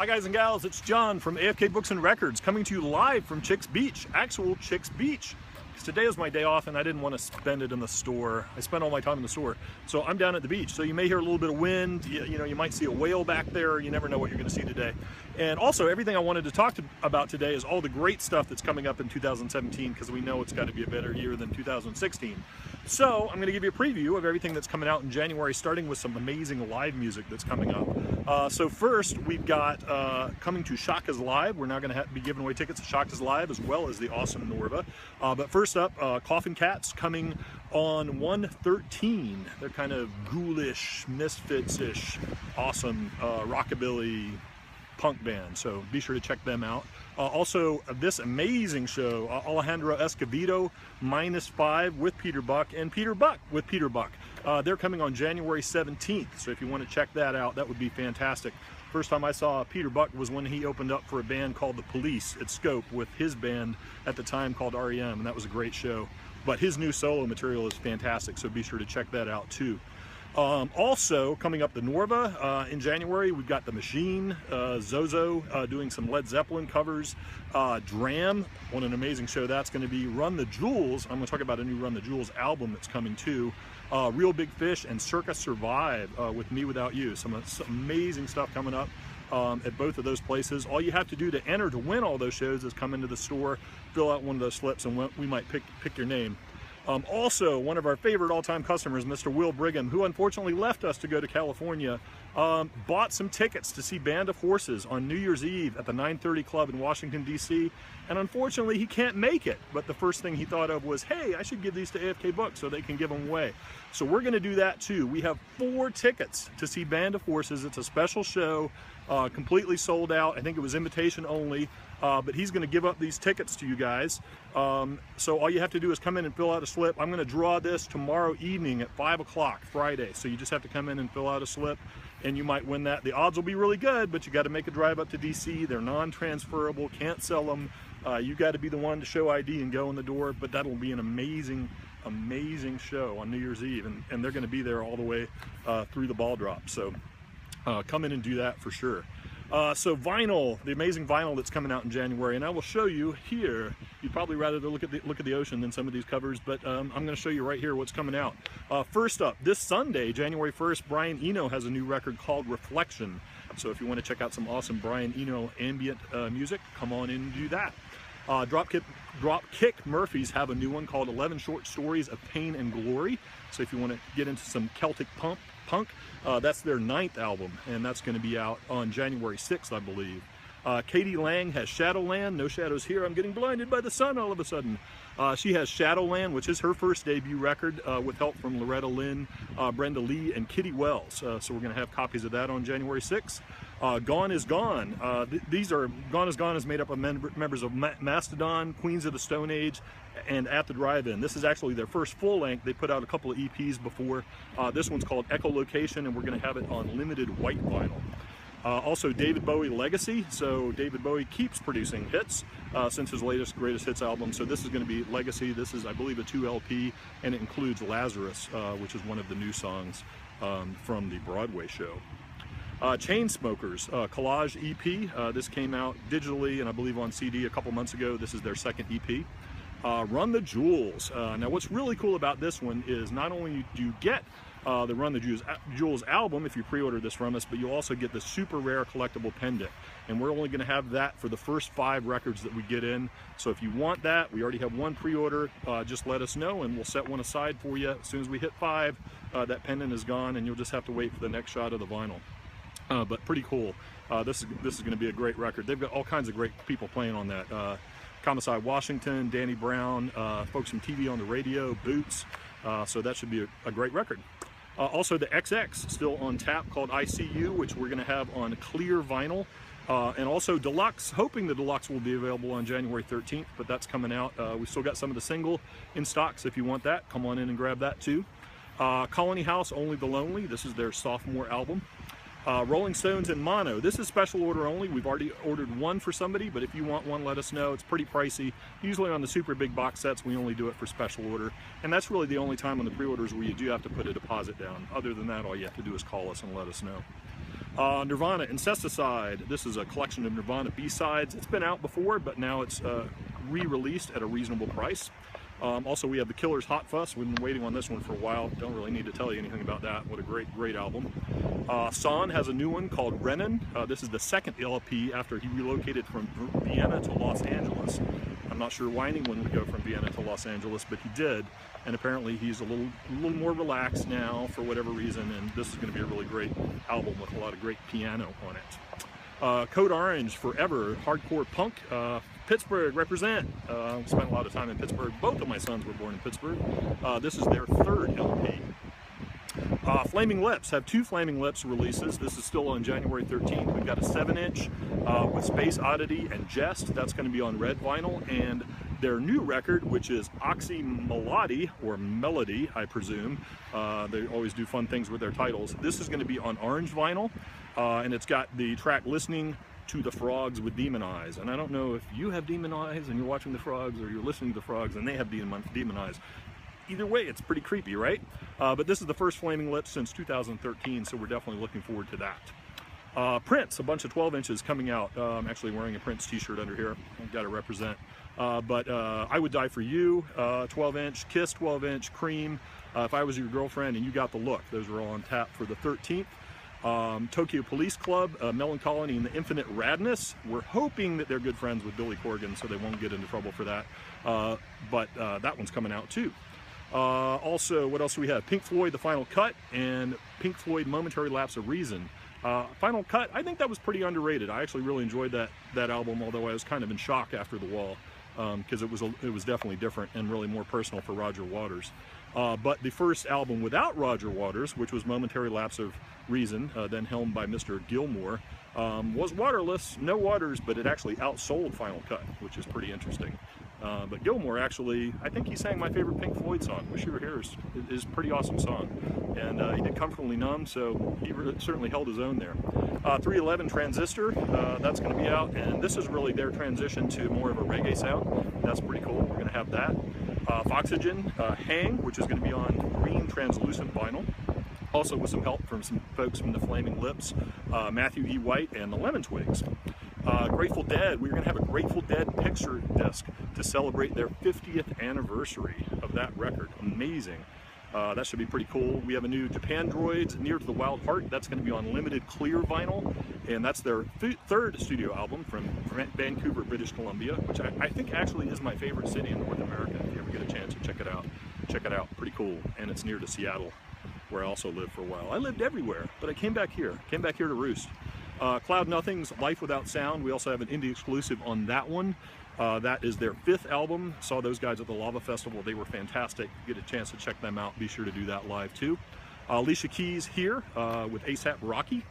Hi guys and gals, it's John from AFK Books and Records coming to you live from Chicks Beach, actual Chicks Beach. Because today is my day off and I didn't want to spend it in the store. I spent all my time in the store. So I'm down at the beach. So you may hear a little bit of wind, you know, you might see a whale back there. You never know what you're going to see today. And also everything I wanted to talk about today is all the great stuff that's coming up in 2017 because we know it's got to be a better year than 2016. So I'm going to give you a preview of everything that's coming out in January, starting with some amazing live music that's coming up. So first we've got coming to Shaka's Live. We're now going to be giving away tickets to Shaka's Live as well as the awesome NorVA. But first up, Koffin Cats coming on 1/13. They're kind of ghoulish, misfits-ish, awesome rockabilly punk band, so be sure to check them out. Also, this amazing show, Alejandro Escovedo, -5 with Peter Buck, and Peter Buck with Peter Buck. They're coming on January 17th, so if you want to check that out, that would be fantastic. First time I saw Peter Buck was when he opened up for a band called The Police at Scope with his band at the time called REM, and that was a great show. But his new solo material is fantastic, so be sure to check that out too. Also, coming up the NorVA in January, we've got The Machine, Zoso doing some Led Zeppelin covers, DRAM, what an amazing show that's going to be, Run the Jewels, I'm going to talk about a new Run the Jewels album that's coming too, Real Big Fish, and Circa Survive with Me Without You. Some amazing stuff coming up at both of those places. All you have to do to enter to win all those shows is come into the store, fill out one of those slips, and we might pick your name. Also, one of our favorite all-time customers, Mr. Will Brigham, who unfortunately left us to go to California, bought some tickets to see Band of Horses on New Year's Eve at the 930 Club in Washington, D.C., and unfortunately he can't make it. But the first thing he thought of was, hey, I should give these to AFK Books so they can give them away. So we're going to do that too. We have 4 tickets to see Band of Horses. It's a special show, completely sold out. I think it was invitation only. But he's going to give up these tickets to you guys. So all you have to do is come in and fill out a slip. I'm going to draw this tomorrow evening at 5 o'clock Friday. So you just have to come in and fill out a slip and you might win that. The odds will be really good, but you got to make a drive up to DC. They're non-transferable, can't sell them. You got to be the one to show ID and go in the door, but that'll be an amazing show on New Year's Eve, and they're going to be there all the way through the ball drop. So come in and do that for sure. So vinyl, the amazing vinyl that's coming out in January, and I will show you here. You'd probably rather look at the ocean than some of these covers, but I'm going to show you right here what's coming out. First up, this Sunday, January 1st, Brian Eno has a new record called Reflection. So if you want to check out some awesome Brian Eno ambient music, come on in and do that. Dropkick Murphys have a new one called 11 Short Stories of Pain and Glory. So if you want to get into some Celtic punk, that's their 9th album, and that's going to be out on January 6th, I believe. Katie Lang has Shadowland. No shadows here. I'm getting blinded by the sun all of a sudden. She has Shadowland, which is her first debut record with help from Loretta Lynn, Brenda Lee, and Kitty Wells. So we're going to have copies of that on January 6th. Gone is Gone. Gone is Gone is made up of members of Mastodon, Queens of the Stone Age, and At the Drive-In. This is actually their first full length. They put out a couple of EPs before. This one's called Echolocation, and we're going to have it on limited white vinyl. Also David Bowie Legacy. So David Bowie keeps producing hits since his latest Greatest Hits album. So this is going to be Legacy. This is, I believe, a 2 LP, and it includes Lazarus, which is one of the new songs from the Broadway show. Chainsmokers Collage EP. This came out digitally and I believe on CD a couple months ago. This is their 2nd EP. Run the Jewels. Now what's really cool about this one is not only do you get the Run the Jewels album if you pre-order this from us, but you'll also get the super rare collectible pendant, and we're only going to have that for the first 5 records that we get in. So if you want that, we already have one pre-order, just let us know and we'll set one aside for you. As soon as we hit 5, that pendant is gone and you'll just have to wait for the next shot of the vinyl. But pretty cool. This is going to be a great record. They've got all kinds of great people playing on that. Commissar Washington, Danny Brown, folks from TV on the Radio, Boots. So that should be a great record. Also the XX still on tap called ICU, which we're going to have on clear vinyl. And also Deluxe, hoping the Deluxe will be available on January 13th, but that's coming out. We've still got some of the single in stock, so if you want that, come on in and grab that too. Colony House, Only the Lonely. This is their sophomore album. Rolling Stones in mono. This is special order only. We've already ordered one for somebody, but if you want one, let us know. It's pretty pricey. Usually on the super big box sets, we only do it for special order. And that's really the only time on the pre-orders where you do have to put a deposit down. Other than that, all you have to do is call us and let us know. Nirvana Incesticide. This is a collection of Nirvana B-sides. It's been out before, but now it's re-released at a reasonable price. Also, we have The Killer's Hot Fuss. We've been waiting on this one for a while. Don't really need to tell you anything about that. What a great album. Son has a new one called Renan. This is the second LP after he relocated from Vienna to Los Angeles. I'm not sure why anyone would go from Vienna to Los Angeles, but he did. And apparently he's a little more relaxed now for whatever reason, and this is going to be a really great album with a lot of great piano on it. Code Orange, Forever, hardcore punk. Pittsburgh, represent. Spent a lot of time in Pittsburgh. Both of my sons were born in Pittsburgh. This is their third LP. Flaming Lips have 2 Flaming Lips releases. This is still on January 13th. We've got a 7-inch with Space Oddity and Jest. That's going to be on red vinyl. And their new record, which is Oxymelody, or Melody, I presume. They always do fun things with their titles. This is going to be on orange vinyl, and it's got the track Listening to the Frogs with Demon Eyes. And I don't know if you have demon eyes and you're watching the frogs, or you're listening to the frogs and they have demon eyes. Either way, it's pretty creepy, right? But this is the first Flaming Lips since 2013, so we're definitely looking forward to that. Prince, a bunch of 12 inches coming out. I'm actually wearing a Prince t-shirt under here. I've got to represent. I Would Die For You, 12-inch, Kiss 12-inch, Cream, If I Was Your Girlfriend, and You Got the Look. Those are all on tap for the 13th. Tokyo Police Club, Melancholy and the Infinite Radness. We're hoping that they're good friends with Billy Corgan, so they won't get into trouble for that. That one's coming out too. Also, what else do we have? Pink Floyd, The Final Cut, and Pink Floyd, Momentary Lapse of Reason. Final Cut, I think that was pretty underrated. I actually really enjoyed that album, although I was kind of in shock after The Wall, because it was definitely different and really more personal for Roger Waters. But the first album without Roger Waters, which was Momentary Lapse of Reason, then helmed by Mr. Gilmour, was waterless, no Waters, but it actually outsold Final Cut, which is pretty interesting. But Gilmour actually, I think he sang my favorite Pink Floyd song, Wish You Were Here, is a pretty awesome song. And he did Comfortably Numb, so he certainly held his own there. 311 Transistor, that's going to be out, and this is really their transition to more of a reggae sound. That's pretty cool. We're going to have that. Foxygen, Hang, which is going to be on green translucent vinyl. Also with some help from some folks from the Flaming Lips, Matthew E. White, and the Lemon Twigs. Grateful Dead, we're going to have a Grateful Dead picture disc to celebrate their 50th anniversary of that record. Amazing. That should be pretty cool. We have a new JAPANDROIDS, Near to the Wild Heart. That's going to be on limited clear vinyl, and that's their third studio album from Vancouver, British Columbia, which I think actually is my favorite city in North America. If you ever get a chance to check it out, pretty cool. And it's near to Seattle, where I also lived for a while. I lived everywhere, but I came back here to roost. Cloud Nothing's Life Without Sound. We also have an indie exclusive on that one. That is their 5th album. Saw those guys at the Lava Festival. They were fantastic. Get a chance to check them out. Be sure to do that live too. Alicia Keys Here with ASAP Rocky.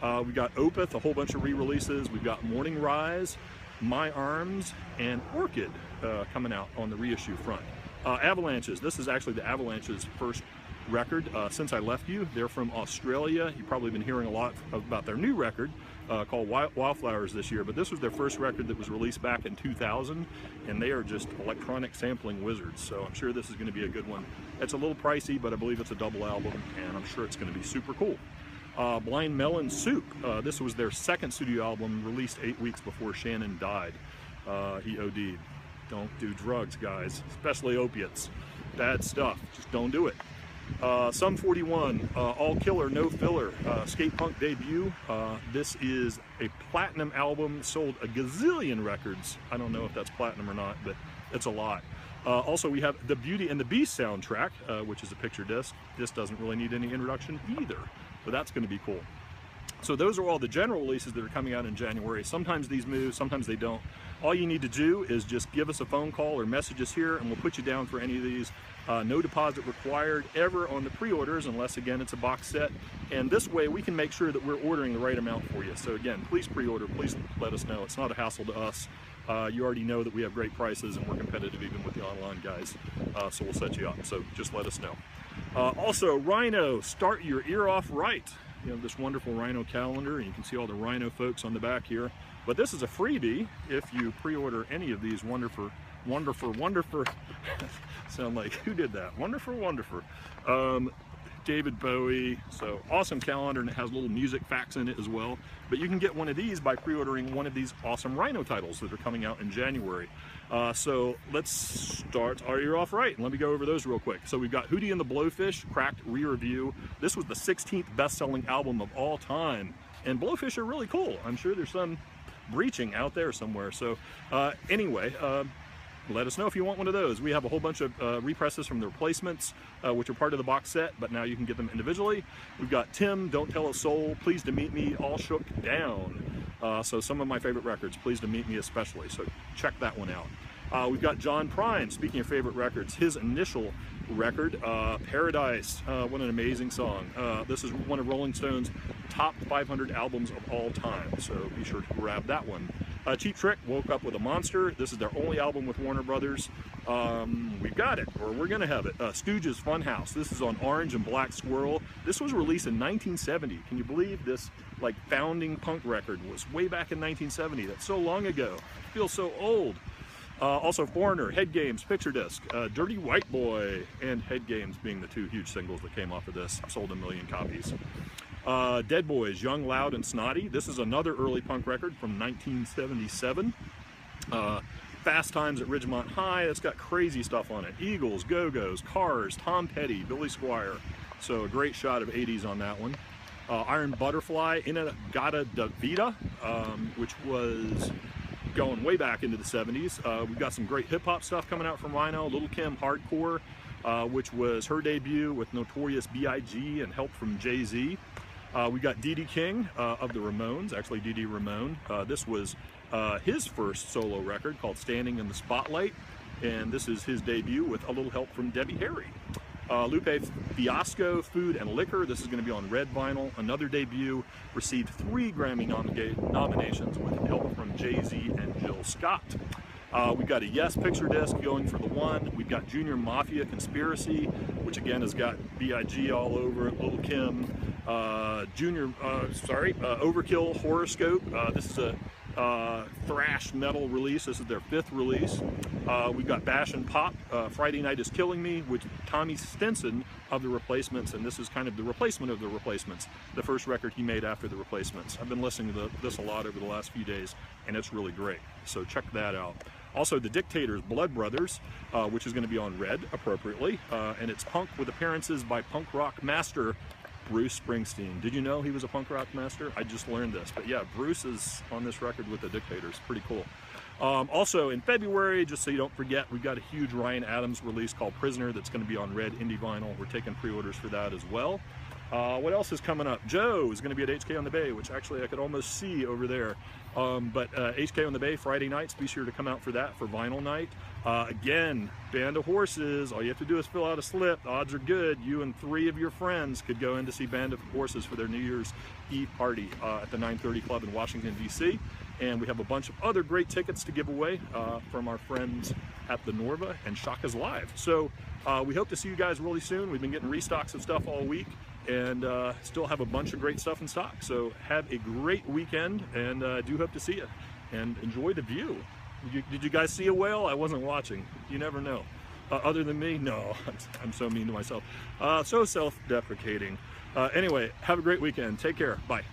We got Opeth, a whole bunch of re-releases. We've got Morning Rise, My Arms, and Orchid coming out on the reissue front. Avalanches. This is actually the Avalanches' first record since I left you. They're from Australia. You've probably been hearing a lot about their new record called Wildflowers this year, but this was their first record that was released back in 2000, and they are just electronic sampling wizards, so I'm sure this is going to be a good one. It's a little pricey, but I believe it's a double album, and I'm sure it's going to be super cool. Blind Melon Soup. This was their 2nd studio album, released 8 weeks before Shannon died. He OD'd. Don't do drugs, guys, especially opiates. Bad stuff. Just don't do it. Sum 41, All Killer, No Filler, skate punk debut. This is a platinum album, sold a gazillion records. I don't know if that's platinum or not, but it's a lot. Also, we have the Beauty and the Beast soundtrack, which is a picture disc. This doesn't really need any introduction either, but that's going to be cool. So those are all the general releases that are coming out in January. Sometimes these move, sometimes they don't. All you need to do is just give us a phone call or message us here, and we'll put you down for any of these. No deposit required ever on the pre-orders, unless again it's a box set. And this way we can make sure that we're ordering the right amount for you. So again, please pre-order, please let us know. It's not a hassle to us. You already know that we have great prices and we're competitive even with the online guys. So we'll set you up, so just let us know. Also, Rhino, start your ear off right. You have this wonderful Rhino calendar, and you can see all the Rhino folks on the back here. But this is a freebie if you pre-order any of these wonderful sound like, who did that? Wonderful. David Bowie. So awesome calendar, and it has little music facts in it as well. But you can get one of these by pre-ordering one of these awesome Rhino titles that are coming out in January. So let's start our year off right, and let me go over those real quick. So we've got Hootie and the Blowfish, Cracked re-review. This was the 16th best-selling album of all time, and Blowfish are really cool. I'm sure there's some breaching out there somewhere. So anyway, let us know if you want one of those. We have a whole bunch of represses from the replacements, which are part of the box set, but now you can get them individually. We've got Tim, Don't Tell a Soul, Pleased to Meet Me, All Shook Down. So some of my favorite records, Pleased to Meet Me especially, so check that one out. We've got John Prine, speaking of favorite records, his initial record, Paradise. What an amazing song. This is one of Rolling Stone's top 500 albums of all time, so be sure to grab that one. Cheap Trick, Woke Up with a Monster. This is their only album with Warner Brothers. We've got it, or we're gonna have it. Stooges Funhouse. This is on Orange and Black Squirrel. This was released in 1970. Can you believe this, like, founding punk record was way back in 1970? That's so long ago. I feel so old. Also Foreigner, Head Games, Picture Disc, Dirty White Boy, and Head Games being the two huge singles that came off of this. Sold 1 million copies. Dead Boys, Young, Loud, and Snotty. This is another early punk record from 1977. Fast Times at Ridgemont High. It's got crazy stuff on it. Eagles, Go-Go's, Cars, Tom Petty, Billy Squier. So a great shot of 80s on that one. Iron Butterfly, Inagata da Vida, which was going way back into the 70s. We've got some great hip-hop stuff coming out from Rhino. Lil Kim, Hardcore, which was her debut with Notorious B.I.G. and help from Jay-Z. We got Dee Dee King of the Ramones, actually Dee Dee Ramone. This was his first solo record called Standing in the Spotlight, and this is his debut with a little help from Debbie Harry. Lupe Fiasco, Food and Liquor. This is going to be on red vinyl. Another debut. Received 3 Grammy nominations with help from Jay-Z and Jill Scott. We've got a Yes Picture Disc going for the 1. We've got Junior Mafia Conspiracy, which again has got B.I.G. all over it. Lil Kim, Overkill Horoscope. This is a thrash metal release. This is their 5th release. We've got Bash and Pop, Friday Night is Killing Me, with Tommy Stinson of the Replacements, and this is kind of the replacement of the Replacements, the first record he made after the Replacements. I've been listening to this a lot over the last few days, and it's really great, so check that out. Also, the Dictators, Blood Brothers, which is going to be on red appropriately, and it's punk with appearances by punk rock master Bruce Springsteen. Did you know he was a punk rock master? I just learned this, but yeah, Bruce is on this record with the Dictators. Pretty cool. Also in February, just so you don't forget, we've got a huge Ryan Adams release called Prisoner that's going to be on red indie vinyl. We're taking pre-orders for that as well. What else is coming up? Joe is going to be at HK on the Bay, which actually I could almost see over there. But HK on the Bay, Friday nights, be sure to come out for that, for vinyl night. Again, Band of Horses, all you have to do is fill out a slip. The odds are good. You and 3 of your friends could go in to see Band of Horses for their New Year's Eve party at the 930 Club in Washington, D.C. And we have a bunch of other great tickets to give away from our friends at the NorVA and Shaka's Live. So we hope to see you guys really soon. We've been getting restocks of stuff all week, and still have a bunch of great stuff in stock. So have a great weekend, and do hope to see you. And enjoy the view. Did you guys see a whale? I wasn't watching. You never know. Other than me? No, I'm so mean to myself. So self-deprecating. Anyway, have a great weekend. Take care. Bye.